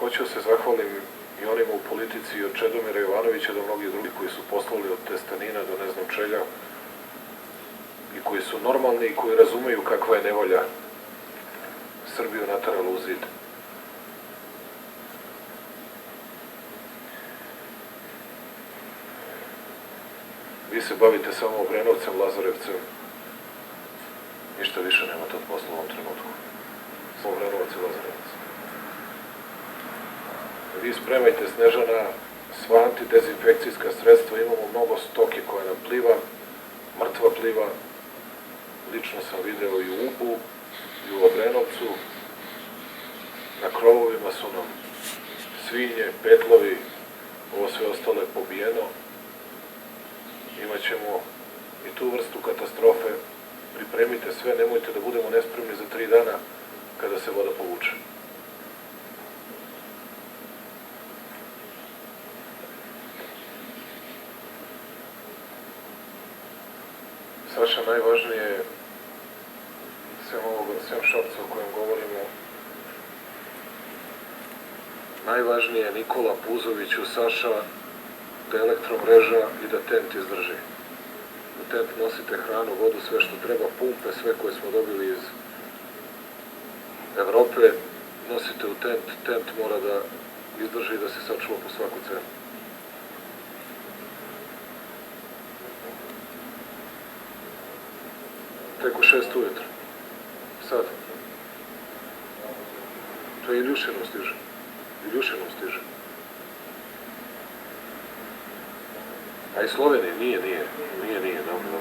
Hoću se zahvalim i onima u politici od Čedomira Jovanovića do mnogih drugih koji su poslali od testanina do ne znam čega i koji su normalni i koji razumeju kakva je nevolja Srbiju naterala u zid. Vi se bavite samo Obrenovcem, Lazarevcem, ništa više nemate od posla u ovom trenutku. Samo Obrenovac i Lazarevac. Vi spremajte, Snežana, sva antidezinfekcijska sredstva, imamo mnogo stoke koja nam pliva, mrtva pliva. Lično sam video i u Ubu, i u Obrenovcu. Na krovovima su nam svinje, petlovi, ovo sve ostalo je pobijeno. Imaćemo i tu vrstu katastrofe. Pripremite sve, nemojte da budemo nespremni za 3 dana kada se voda povuče. Saša, najvažnije je sem Šapca o kojem govorimo, najvažnije je Nikola Puzoviću, Saša, da je elektromreža i da tent izdrži. U tent nosite hranu, vodu, sve što treba, pumpe, sve koje smo dobili iz Evrope, nosite u tent, tent mora da izdrži i da se sačuva po svaku cenu. Tek u 6 ujutro. Sad. To je Iljušinom stiže. Iljušinom stiže. A i Slovenije? Nije, dobro.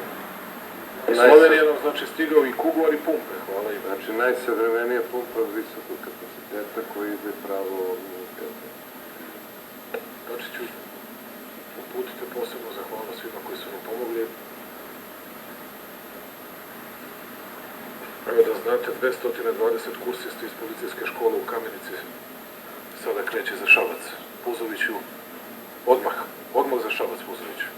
I Slovenija nam znači stigao i Kuguar i pumpe, hvala im. Znači najsavremenija pumpa visokog kapaciteta koji ide pravo Znači ću uputite posebno zahvalnost svima koji su nam pomogli. Evo da znate, 220 kursista iz policijske škole u Kamenici sada kreće za Šabac. Puzoviću, odmah za Šabac Puzoviću.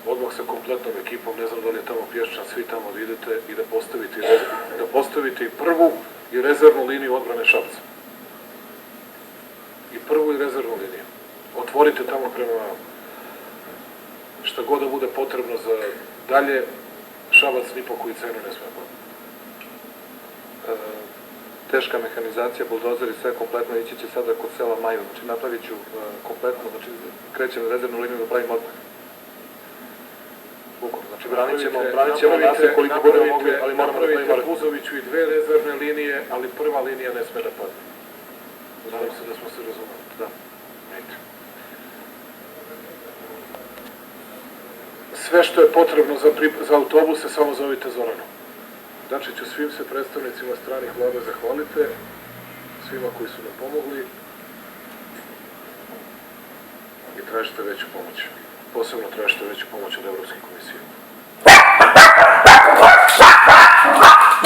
Odmah sa kompletnom ekipom, ne znam da li je tamo Pješčan, svi tamo da idete i da postavite i prvu i rezervnu liniju odbrane Šapca. I prvu i rezervnu liniju. Otvorite tamo prema šta god da bude potrebno za dalje, Šabac ni po koju cenu ne sme. Teška mehanizacija, buldozeri, sve kompletno, ići će sada kod sela Maju, znači napravit ću kompletno, znači krećem na rezervnu liniju da pravim odmah. Znači branit ćemo naselje koliko budemo mogli, ali moramo da pravimo odmah. Napravite Puzoviću i 2 rezervne linije, ali prva linija ne sme da padne. Nadam se da smo se razumeli. Da. Sve što je potrebno za autobuse, samo zovite Zoranu. Znači ću svim se predstavnicima stranih vlada zahvalite, svima koji su nam pomogli i tražite veću pomoć. Posebno tražite veću pomoć od Evropske komisije.